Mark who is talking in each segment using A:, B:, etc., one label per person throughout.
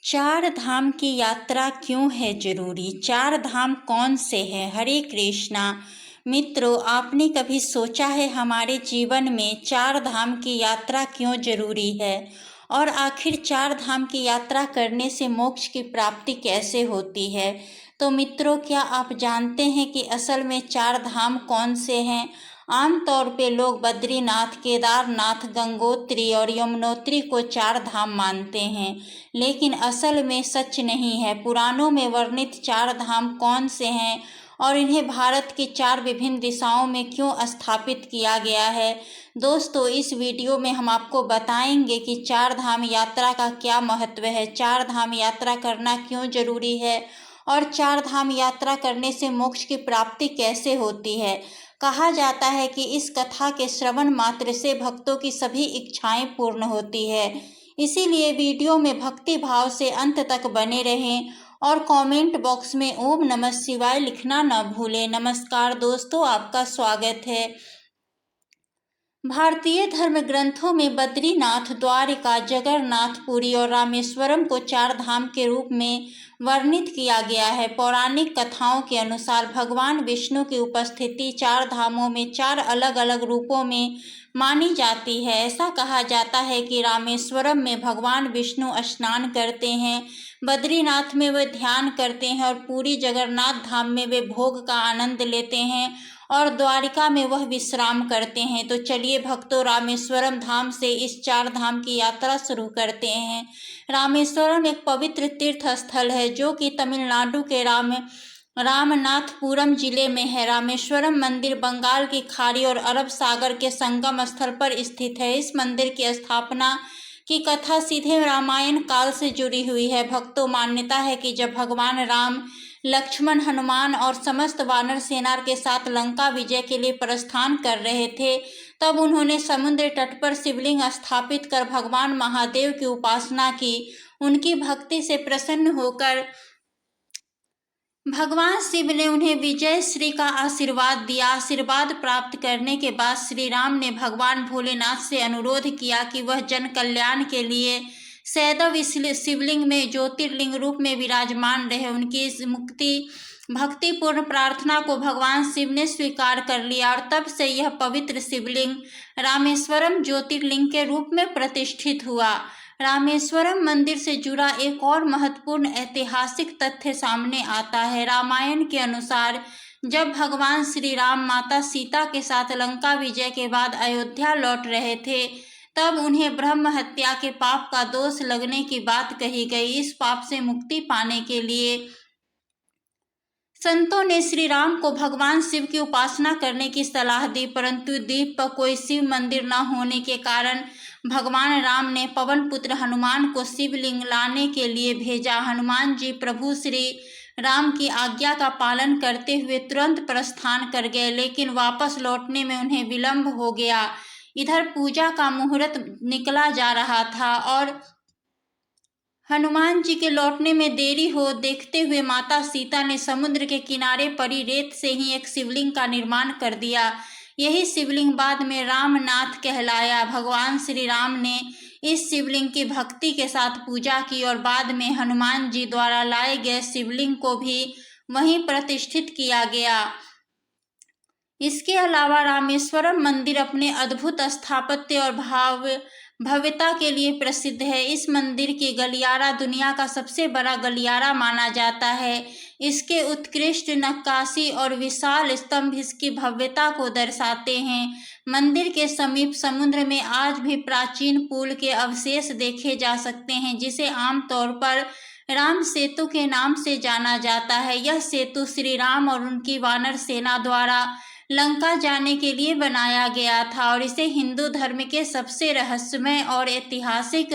A: चार धाम की यात्रा क्यों है जरूरी? चार धाम कौन से हैं? हरे कृष्णा मित्रों, आपने कभी सोचा है हमारे जीवन में चार धाम की यात्रा क्यों जरूरी है? और आखिर चार धाम की यात्रा करने से मोक्ष की प्राप्ति कैसे होती है? तो मित्रों, क्या आप जानते हैं कि असल में चार धाम कौन से हैं? आमतौर पे लोग बद्रीनाथ, केदारनाथ, गंगोत्री और यमुनोत्री को चार धाम मानते हैं, लेकिन असल में सच नहीं है। पुराणों में वर्णित चार धाम कौन से हैं और इन्हें भारत की चार विभिन्न दिशाओं में क्यों स्थापित किया गया है? दोस्तों, इस वीडियो में हम आपको बताएंगे कि चार धाम यात्रा का क्या महत्व है, चार धाम यात्रा करना क्यों जरूरी है और चार धाम यात्रा करने से मोक्ष की प्राप्ति कैसे होती है। कहा जाता है कि इस कथा के श्रवण मात्र से भक्तों की सभी इच्छाएं पूर्ण होती है। इसीलिए वीडियो में भक्ति भाव से अंत तक बने रहें और कमेंट बॉक्स में ओम नमः शिवाय लिखना न भूलें। नमस्कार दोस्तों, आपका स्वागत है। भारतीय धर्म ग्रंथों में बद्रीनाथ, द्वारिका, जगन्नाथ पुरी और रामेश्वरम को चार धाम के रूप में वर्णित किया गया है। पौराणिक कथाओं के अनुसार भगवान विष्णु की उपस्थिति चार धामों में चार अलग अलग रूपों में मानी जाती है। ऐसा कहा जाता है कि रामेश्वरम में भगवान विष्णु स्नान करते हैं, बद्रीनाथ में वे ध्यान करते हैं और पूरी जगन्नाथ धाम में वे भोग का आनंद लेते हैं और द्वारिका में वह विश्राम करते हैं। तो चलिए भक्तों, रामेश्वरम धाम से इस चार धाम की यात्रा शुरू करते हैं। रामेश्वरम एक पवित्र तीर्थ स्थल है जो कि तमिलनाडु के रामनाथपुरम जिले में है। रामेश्वरम मंदिर बंगाल की खाड़ी और अरब सागर के संगम स्थल पर स्थित है। इस मंदिर की स्थापना की कथा सीधे रामायण काल से जुड़ी हुई है। भक्तों, मान्यता है कि जब भगवान राम, लक्ष्मण, हनुमान और समस्त वानर सेना के साथ लंका विजय के लिए प्रस्थान कर रहे थे, तब उन्होंने समुद्र तट पर शिवलिंग स्थापित कर भगवान महादेव की उपासना की। उनकी भक्ति से प्रसन्न होकर भगवान शिव ने उन्हें विजय श्री का आशीर्वाद दिया। आशीर्वाद प्राप्त करने के बाद श्री राम ने भगवान भोलेनाथ से अनुरोध किया कि वह जन कल्याण के लिए सदैव इस शिवलिंग में ज्योतिर्लिंग रूप में विराजमान रहे। उनकी इस भक्तिपूर्ण प्रार्थना को भगवान शिव ने स्वीकार कर लिया और तब से यह पवित्र शिवलिंग रामेश्वरम ज्योतिर्लिंग के रूप में प्रतिष्ठित हुआ। रामेश्वरम मंदिर से जुड़ा एक और महत्वपूर्ण ऐतिहासिक तथ्य सामने आता है। रामायण के अनुसार जब भगवान श्री राम माता सीता के साथ लंका विजय के बाद अयोध्या लौट रहे थे, तब उन्हें ब्रह्म हत्या के पाप का दोष लगने की बात कही गई। इस पाप से मुक्ति पाने के लिए संतों ने श्री राम को भगवान शिव की उपासना करने की सलाह दी, परंतु द्वीप पर कोई शिव मंदिर न होने के कारण भगवान राम ने पवन पुत्र हनुमान को शिवलिंग लाने के लिए भेजा। हनुमान जी प्रभु श्री राम की आज्ञा का पालन करते हुए तुरंत प्रस्थान कर गए, लेकिन वापस लौटने में उन्हें विलंब हो गया। इधर पूजा का मुहूर्त निकला जा रहा था और हनुमान जी के लौटने में देरी हो देखते हुए माता सीता ने समुद्र के किनारे पड़ी रेत से ही एक शिवलिंग का निर्माण कर दिया। यही शिवलिंग बाद में रामनाथ कहलाया। भगवान श्री राम ने इस शिवलिंग की भक्ति के साथ पूजा की और बाद में हनुमान जी द्वारा लाए गए शिवलिंग को भी वहीं प्रतिष्ठित किया गया। इसके अलावा रामेश्वरम मंदिर अपने अद्भुत स्थापत्य और भव्यता के लिए प्रसिद्ध है। इस मंदिर की गलियारा दुनिया का सबसे बड़ा गलियारा माना जाता है। इसके उत्कृष्ट नक्काशी और विशाल स्तंभ इसकी भव्यता को दर्शाते हैं। मंदिर के समीप समुद्र में आज भी प्राचीन पुल के अवशेष देखे जा सकते हैं, जिसे आमतौर पर राम सेतु के नाम से जाना जाता है। यह सेतु श्री राम और उनकी वानर सेना द्वारा लंका जाने के लिए बनाया गया था और इसे हिंदू धर्म के सबसे रहस्यमय और ऐतिहासिक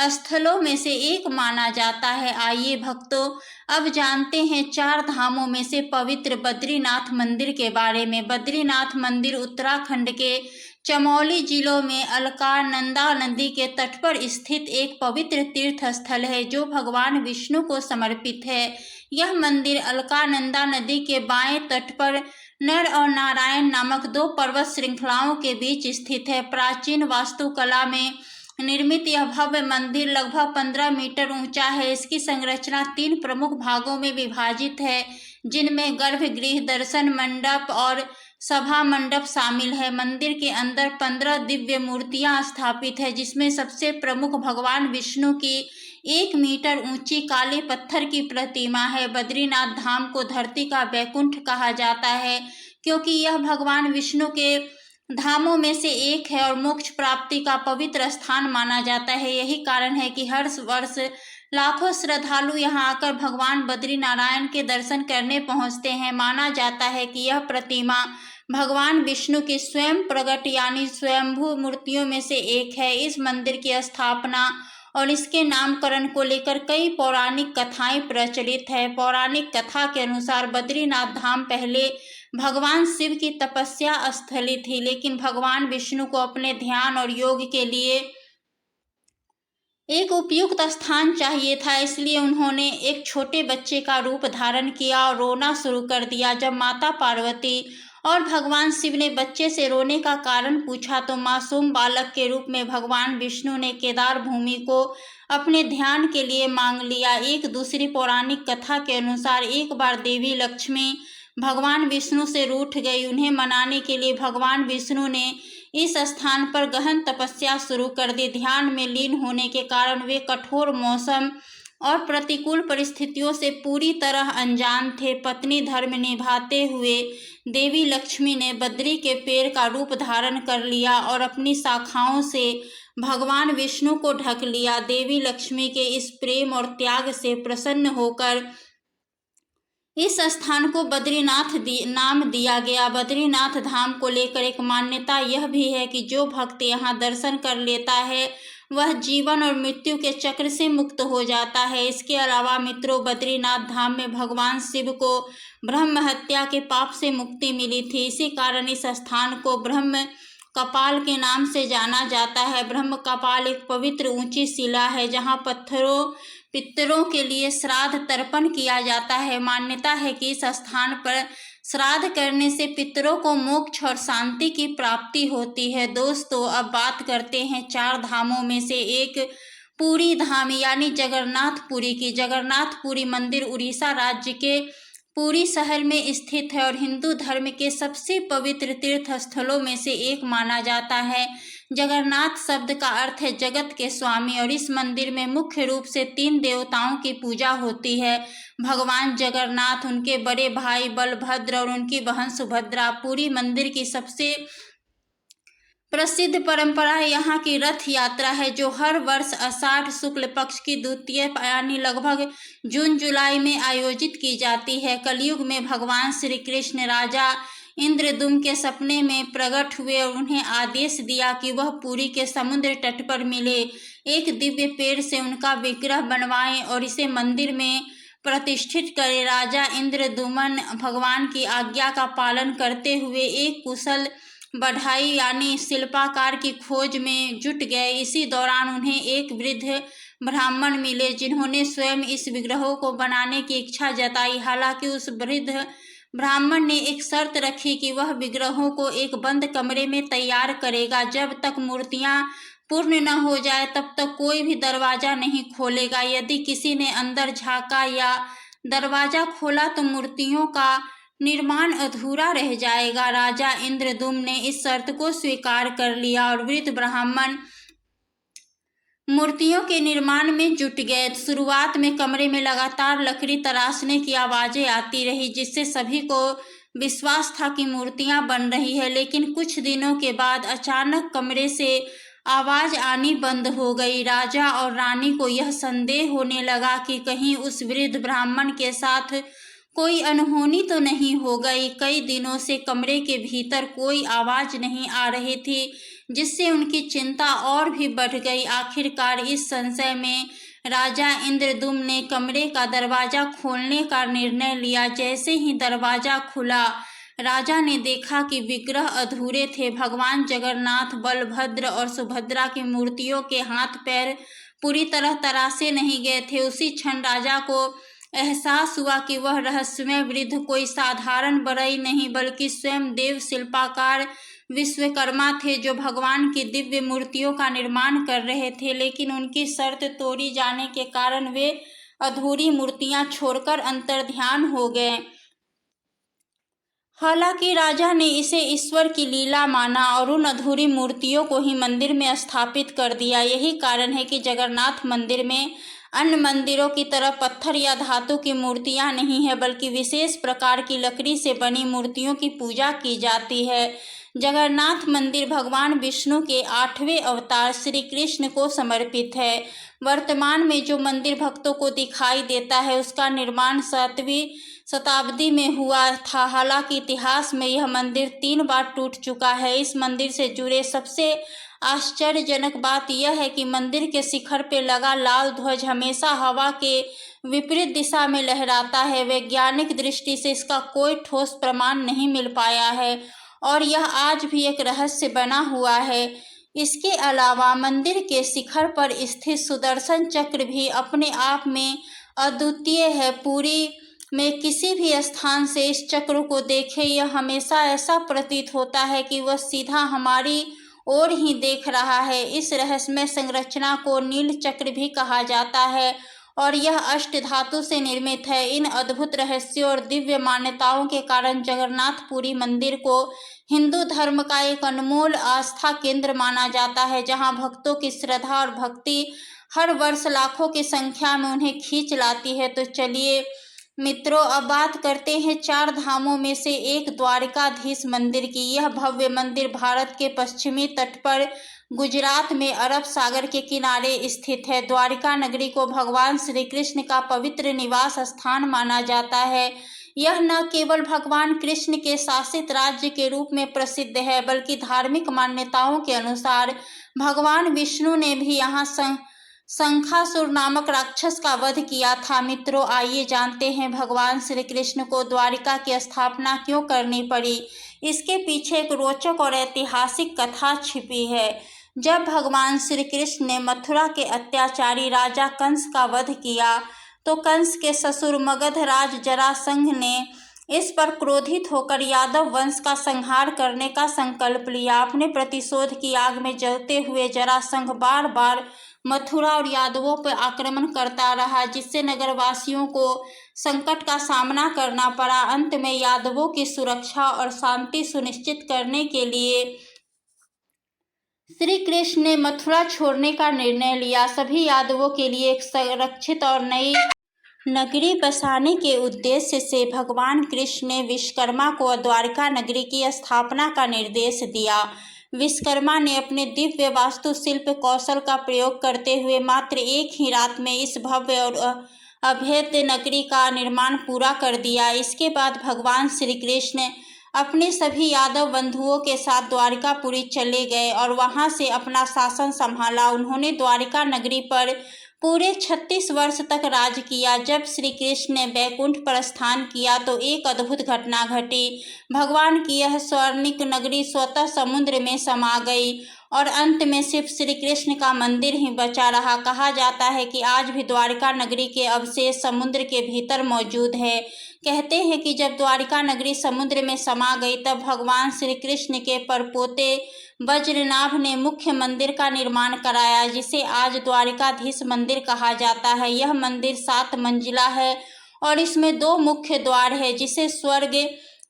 A: स्थलों में से एक माना जाता है। आइए भक्तों, अब जानते हैं चार धामों में से पवित्र बद्रीनाथ मंदिर के बारे में। बद्रीनाथ मंदिर उत्तराखंड के चमोली जिलों में अलकानंदा नदी के तट पर स्थित एक पवित्र तीर्थ स्थल है जो भगवान विष्णु को समर्पित है। यह मंदिर अलकानंदा नदी के बाएं तट पर नर और नारायण नामक दो पर्वत श्रृंखलाओं के बीच स्थित है। प्राचीन वास्तुकला में निर्मित यह भव्य मंदिर लगभग 15 मीटर ऊंचा है। इसकी संरचना 3 प्रमुख भागों में विभाजित है, जिनमें गर्भगृह, दर्शन मंडप और सभा मंडप शामिल है। मंदिर के अंदर 15 दिव्य मूर्तियां स्थापित है, जिसमें सबसे प्रमुख भगवान विष्णु की 1 मीटर ऊंची काले पत्थर की प्रतिमा है। बद्रीनाथ धाम को धरती का वैकुंठ कहा जाता है, क्योंकि यह भगवान विष्णु के धामों में से एक है और मोक्ष प्राप्ति का पवित्र स्थान माना जाता है। यही कारण है कि हर वर्ष लाखों श्रद्धालु यहां आकर भगवान बद्रीनारायण के दर्शन करने पहुंचते हैं। माना जाता है कि यह प्रतिमा भगवान विष्णु की स्वयं प्रकट यानी स्वयंभू मूर्तियों में से एक है। इस मंदिर की स्थापना और इसके नामकरण को लेकर कई पौराणिक कथाएं प्रचलित है। पौराणिक कथा के अनुसार बद्रीनाथ धाम पहले भगवान शिव की तपस्या स्थली थी, लेकिन भगवान विष्णु को अपने ध्यान और योग के लिए एक उपयुक्त स्थान चाहिए था, इसलिए उन्होंने एक छोटे बच्चे का रूप धारण किया और रोना शुरू कर दिया। जब माता पार्वती और भगवान शिव ने बच्चे से रोने का कारण पूछा तो मासूम बालक के रूप में भगवान विष्णु ने केदार भूमि को अपने ध्यान के लिए मांग लिया। एक दूसरी पौराणिक कथा के अनुसार एक बार देवी लक्ष्मी भगवान विष्णु से रूठ गई। उन्हें मनाने के लिए भगवान विष्णु ने इस स्थान पर गहन तपस्या शुरू कर दी। ध्यान में लीन होने के कारण वे कठोर मौसम और प्रतिकूल परिस्थितियों से पूरी तरह अनजान थे। पत्नी धर्म निभाते हुए देवी लक्ष्मी ने बद्री के पेड़ का रूप धारण कर लिया और अपनी शाखाओं से भगवान विष्णु को ढक लिया। देवी लक्ष्मी के इस प्रेम और त्याग से प्रसन्न होकर इस स्थान को बद्रीनाथ नाम दिया गया। बद्रीनाथ धाम को लेकर एक मान्यता यह भी है कि जो भक्त यहाँ दर्शन कर लेता है वह जीवन और मृत्यु के चक्र से मुक्त हो जाता है। इसके अलावा मित्रों, बद्रीनाथ धाम में भगवान शिव को ब्रह्म हत्या के पाप से मुक्ति मिली थी। इसी कारण इस स्थान को ब्रह्म कपाल के नाम से जाना जाता है। ब्रह्म कपाल एक पवित्र ऊंची शिला है, जहाँ पितरों के लिए श्राद्ध तर्पण किया जाता है। मान्यता है कि इस स्थान पर श्राद्ध करने से पितरों को मोक्ष और शांति की प्राप्ति होती है। दोस्तों, अब बात करते हैं 4 धामों में से एक पुरी धाम यानी जगन्नाथपुरी की। जगन्नाथपुरी मंदिर उड़ीसा राज्य के पुरी शहर में स्थित है और हिंदू धर्म के सबसे पवित्र तीर्थ स्थलों में से एक माना जाता है। जगन्नाथ शब्द का अर्थ है जगत के स्वामी और इस मंदिर में मुख्य रूप से 3 देवताओं की पूजा होती है। भगवान जगन्नाथ, उनके बड़े भाई बलभद्र और उनकी बहन सुभद्रा। पुरी मंदिर की सबसे प्रसिद्ध परंपरा यहाँ की रथ यात्रा है, जो हर वर्ष आषाढ़ शुक्ल पक्ष की द्वितीय यानी लगभग जून जुलाई में आयोजित की जाती है। कलयुग में भगवान श्री कृष्ण राजा इंद्रदुम्न के सपने में प्रकट हुए और उन्हें आदेश दिया कि वह पुरी के समुद्र तट पर मिले एक दिव्य पेड़ से उनका विग्रह बनवाएं और इसे मंदिर में प्रतिष्ठित करें। राजा इंद्रदुम्न भगवान की आज्ञा का पालन करते हुए एक कुशल बढ़ाई यानी शिल्पकार की खोज में जुट गए। इसी दौरान उन्हें एक वृद्ध ब्राह्मण मिले, जिन्होंने स्वयं इस विग्रहों को बनाने की इच्छा जताई। हालांकि उस वृद्ध ब्राह्मण ने एक शर्त रखी कि वह विग्रहों को एक बंद कमरे में तैयार करेगा। जब तक मूर्तियां पूर्ण न हो जाए तब तक कोई भी दरवाजा नहीं खोलेगा। यदि किसी ने अंदर झांका या दरवाजा खोला तो मूर्तियों का निर्माण अधूरा रह जाएगा। राजा इंद्रदुम्न ने इस शर्त को स्वीकार कर लिया और वृद्ध ब्राह्मण मूर्तियों के निर्माण में जुट गए। शुरुआत में कमरे में लगातार लकड़ी तराशने की आवाजें आती रही, जिससे सभी को विश्वास था कि मूर्तियां बन रही है। लेकिन कुछ दिनों के बाद अचानक कमरे से आवाज आनी बंद हो गई। राजा और रानी को यह संदेह होने लगा कि कहीं उस वृद्ध ब्राह्मण के साथ कोई अनहोनी तो नहीं हो गई। कई दिनों से कमरे के भीतर कोई आवाज नहीं आ रही थी, जिससे उनकी चिंता और भी बढ़ गई। आखिरकार इस संशय में राजा इंद्रदुम्न ने कमरे का दरवाजा खोलने का निर्णय लिया। जैसे ही दरवाजा खुला, राजा ने देखा कि विग्रह अधूरे थे। भगवान जगन्नाथ, बलभद्र और सुभद्रा की मूर्तियों के हाथ पैर पूरी तरह तराशे नहीं गए थे। उसी क्षण राजा को एहसास हुआ कि वह रहस्यमय वृद्ध कोई साधारण बढ़ई नहीं बल्कि स्वयं देव शिल्पकार विश्वकर्मा थे जो भगवान की दिव्य मूर्तियों का निर्माण कर रहे थे, लेकिन उनकी शर्त तोड़ी जाने के कारण वे अधूरी मूर्तियां छोड़कर अंतर्ध्यान हो गए। हालांकि राजा ने इसे ईश्वर की लीला माना और उन अधूरी मूर्तियों को ही मंदिर में स्थापित कर दिया। यही कारण है कि जगन्नाथ मंदिर में अन्य मंदिरों की तरह पत्थर या धातु की मूर्तियां नहीं है, बल्कि विशेष प्रकार की लकड़ी से बनी मूर्तियों की पूजा की जाती है। जगन्नाथ मंदिर भगवान विष्णु के 8वें अवतार श्री कृष्ण को समर्पित है। वर्तमान में जो मंदिर भक्तों को दिखाई देता है उसका निर्माण 7वीं शताब्दी में हुआ था। हालांकि इतिहास में यह मंदिर 3 बार टूट चुका है। इस मंदिर से जुड़े सबसे आश्चर्यजनक बात यह है कि मंदिर के शिखर पर लगा लाल ध्वज हमेशा हवा के विपरीत दिशा में लहराता है। वैज्ञानिक दृष्टि से इसका कोई ठोस प्रमाण नहीं मिल पाया है और यह आज भी एक रहस्य बना हुआ है। इसके अलावा मंदिर के शिखर पर स्थित सुदर्शन चक्र भी अपने आप में अद्वितीय है। पुरी में किसी भी स्थान से इस चक्र को देखें, यह हमेशा ऐसा प्रतीत होता है कि वह सीधा हमारी ओर ही देख रहा है। इस रहस्यमय संरचना को नील चक्र भी कहा जाता है और यह अष्ट धातु से निर्मित है। इन अद्भुत रहस्यों और दिव्य मान्यताओं के कारण जगन्नाथपुरी मंदिर को हिंदू धर्म का एक अनमोल आस्था केंद्र माना जाता है, जहां भक्तों की श्रद्धा और भक्ति हर वर्ष लाखों की संख्या में उन्हें खींच लाती है। तो चलिए मित्रों, अब बात करते हैं 4 धामों में से एक द्वारिकाधीश मंदिर की। यह भव्य मंदिर भारत के पश्चिमी तट पर गुजरात में अरब सागर के किनारे स्थित है। द्वारिका नगरी को भगवान श्री कृष्ण का पवित्र निवास स्थान माना जाता है। यह न केवल भगवान कृष्ण के शासित राज्य के रूप में प्रसिद्ध है, बल्कि धार्मिक मान्यताओं के अनुसार भगवान विष्णु ने भी यहाँ शंखासुर नामक राक्षस का वध किया था। मित्रों, आइए जानते हैं भगवान श्री कृष्ण को द्वारिका की स्थापना क्यों करनी पड़ी। इसके पीछे एक रोचक और ऐतिहासिक कथा छिपी है। जब भगवान श्री कृष्ण ने मथुरा के अत्याचारी राजा कंस का वध किया तो कंस के ससुर मगध राज जरासंध ने इस पर क्रोधित होकर यादव वंश का संहार करने का संकल्प लिया। अपने प्रतिशोध की आग में जलते हुए जरासंध बार बार मथुरा और यादवों पर आक्रमण करता रहा, जिससे नगरवासियों को संकट का सामना करना पड़ा। अंत में यादवों की सुरक्षा और शांति सुनिश्चित करने के लिए श्री कृष्ण ने मथुरा छोड़ने का निर्णय लिया। सभी यादवों के लिए एक संरक्षित और नई नगरी बसाने के उद्देश्य से भगवान कृष्ण ने विश्वकर्मा को द्वारिका नगरी की स्थापना का निर्देश दिया। विश्वकर्मा ने अपने दिव्य वास्तुशिल्प कौशल का प्रयोग करते हुए मात्र एक ही रात में इस भव्य और अभेद्य नगरी का निर्माण पूरा कर दिया। इसके बाद भगवान श्री कृष्ण अपने सभी यादव बंधुओं के साथ द्वारिकापुरी चले गए और वहां से अपना शासन संभाला। उन्होंने द्वारिका नगरी पर पूरे 36 वर्ष तक राज किया। जब श्री कृष्ण ने बैकुंठ प्रस्थान किया तो एक अद्भुत घटना घटी। भगवान की यह स्वर्णिक नगरी स्वतः समुद्र में समा गई और अंत में सिर्फ श्री कृष्ण का मंदिर ही बचा रहा। कहा जाता है कि आज भी द्वारिका नगरी के अवशेष समुद्र के भीतर मौजूद है। कहते हैं कि जब द्वारिका नगरी समुद्र में समा गई तब भगवान श्री कृष्ण के परपोते वज्रनाभ ने मुख्य मंदिर का निर्माण कराया, जिसे आज द्वारिकाधीश मंदिर कहा जाता है। यह मंदिर 7 मंजिला है और इसमें 2 मुख्य द्वार है, जिसे स्वर्ग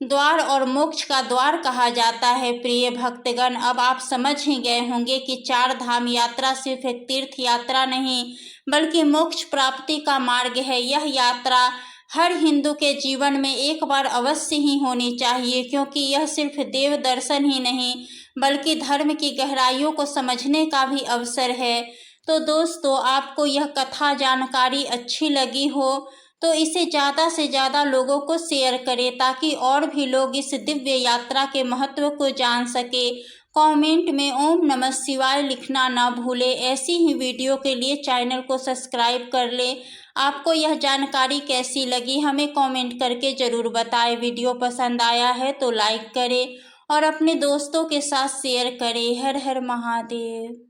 A: द्वार और मोक्ष का द्वार कहा जाता है। प्रिय भक्तगण, अब आप समझ ही गए होंगे कि 4 धाम यात्रा सिर्फ एक तीर्थ यात्रा नहीं बल्कि मोक्ष प्राप्ति का मार्ग है। यह यात्रा हर हिंदू के जीवन में एक बार अवश्य ही होनी चाहिए, क्योंकि यह सिर्फ देव दर्शन ही नहीं बल्कि धर्म की गहराइयों को समझने का भी अवसर है। तो दोस्तों, आपको यह कथा जानकारी अच्छी लगी हो तो इसे ज़्यादा से ज़्यादा लोगों को शेयर करें, ताकि और भी लोग इस दिव्य यात्रा के महत्व को जान सके। कमेंट में ओम नमः शिवाय लिखना ना भूलें। ऐसी ही वीडियो के लिए चैनल को सब्सक्राइब कर लें। आपको यह जानकारी कैसी लगी हमें कमेंट करके ज़रूर बताएं। वीडियो पसंद आया है तो लाइक करें और अपने दोस्तों के साथ शेयर करें। हर हर महादेव।